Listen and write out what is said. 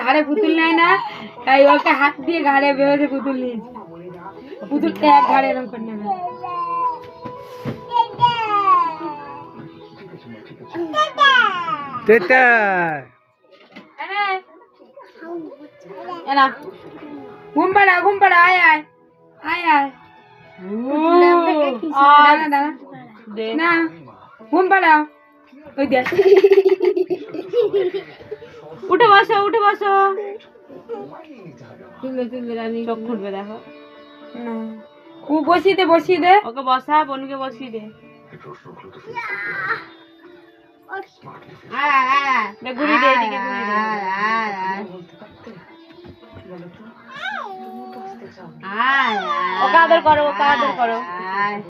ঘাড়ে পুতুল নেয় না, তাই ওকে হাত দিয়ে ঘাড়ে বেরোতে পুতুল নিয়েছে। পুতুলটা এক ঘাড়ে এরকম করে নেবে। ঘুম পাড়া আয় আয় আয় আয় না ঘুম পাড়াও। ওই দেখ উঠে বসো চোখ খুলবে দেখো। ও বসিয়ে দে ওকে বসা, বনুকে বসিয়ে দে। ঘুরিয়ে দে এদিকে, ওকে আদর করো।